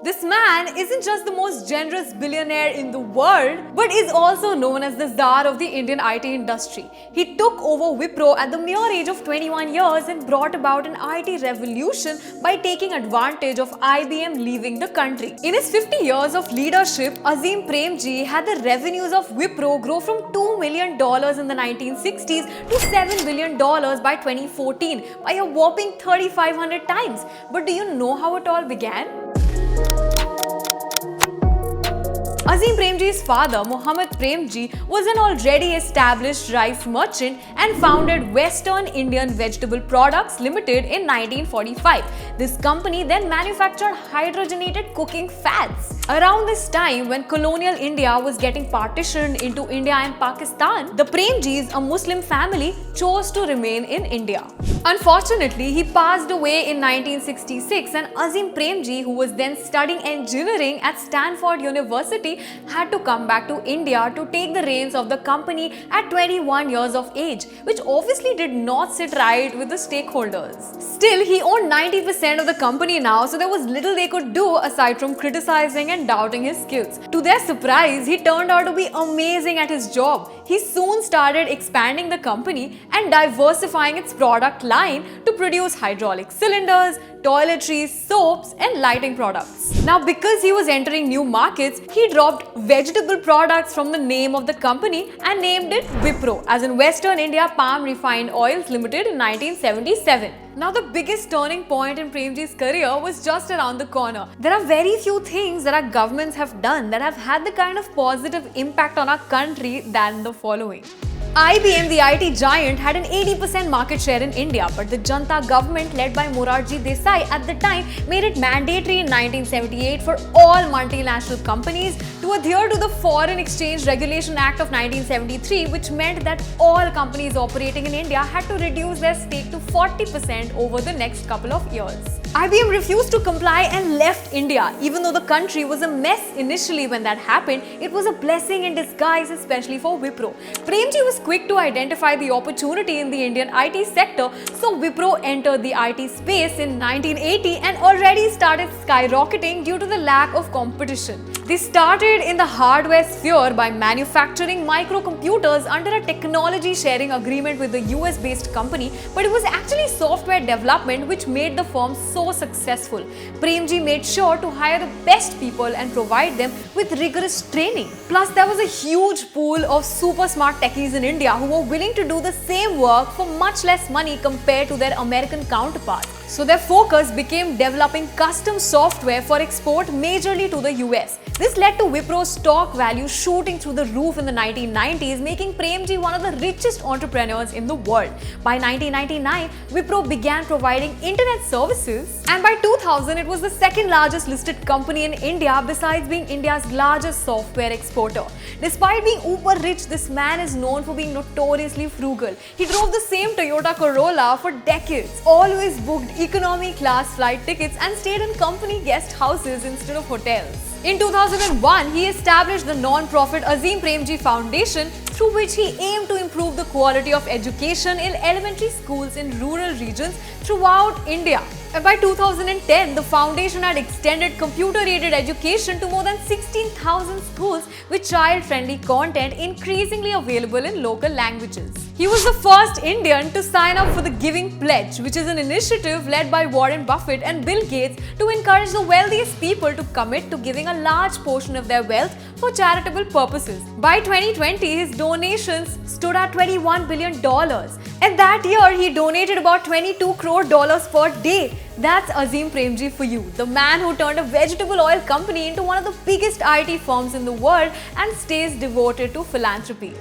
This man isn't just the most generous billionaire in the world, but is also known as the czar of the Indian IT industry. He took over WIPRO at the mere age of 21 years and brought about an IT revolution by taking advantage of IBM leaving the country. In his 50 years of leadership, Azim Premji had the revenues of WIPRO grow from $2 million in the 1960s to $7 billion by 2014 by a whopping 3,500 times. But do you know how it all began? Azim Premji's father, Mohammed Premji, was an already established rice merchant and founded Western Indian Vegetable Products Limited in 1945. This company then manufactured hydrogenated cooking fats. Around this time, when colonial India was getting partitioned into India and Pakistan, the Premjis, a Muslim family, chose to remain in India. Unfortunately, he passed away in 1966, and Azim Premji, who was then studying engineering at Stanford University, had to come back to India to take the reins of the company at 21 years of age, which obviously did not sit right with the stakeholders. Still, he owned 90% of the company now, so there was little they could do aside from criticizing and doubting his skills. To their surprise, he turned out to be amazing at his job. He soon started expanding the company and diversifying its product line to produce hydraulic cylinders, toiletries, soaps, and lighting products. Now, because he was entering new markets, he dropped vegetable products from the name of the company and named it WIPRO, as in Western India Palm Refined Oils Limited in 1977. Now, the biggest turning point in Premji's career was just around the corner. There are very few things that our governments have done that have had the kind of positive impact on our country than the following. IBM, the IT giant, had an 80% market share in India, but the Janta government led by Morarji Desai at the time made it mandatory in 1978 for all multinational companies to adhere to the Foreign Exchange Regulation Act of 1973, which meant that all companies operating in India had to reduce their stake to 40% over the next couple of years. IBM refused to comply and left India. Even though the country was a mess initially when that happened, it was a blessing in disguise, especially for WIPRO. Premji was quick to identify the opportunity in the Indian IT sector, so WIPRO entered the IT space in 1980 and already started skyrocketing due to the lack of competition. They started in the hardware sphere by manufacturing microcomputers under a technology sharing agreement with the US-based company, but it was actually software development which made the firm so successful. Premji made sure to hire the best people and provide them with rigorous training. Plus, there was a huge pool of super smart techies in India who were willing to do the same work for much less money compared to their American counterparts. So their focus became developing custom software for export majorly to the US. This led to WIPRO's stock value shooting through the roof in the 1990s, making Premji one of the richest entrepreneurs in the world. By 1999, WIPRO began providing internet services, and by 2000, it was the second largest listed company in India besides being India's largest software exporter. Despite being uber rich, this man is known for being notoriously frugal. He drove the same Toyota Corolla for decades, always booked economy class flight tickets and stayed in company guest houses instead of hotels. In 2001, he established the non-profit Azim Premji Foundation, through which he aimed to improve the quality of education in elementary schools in rural regions throughout India. And by 2010, the foundation had extended computer-aided education to more than 16,000 schools with child-friendly content increasingly available in local languages. He was the first Indian to sign up for the Giving Pledge, which is an initiative led by Warren Buffett and Bill Gates to encourage the wealthiest people to commit to giving a large portion of their wealth for charitable purposes. By 2020, his donations stood at $21 billion. And that year, he donated about $22 crore per day. That's Azim Premji for you, the man who turned a vegetable oil company into one of the biggest IT firms in the world and stays devoted to philanthropy.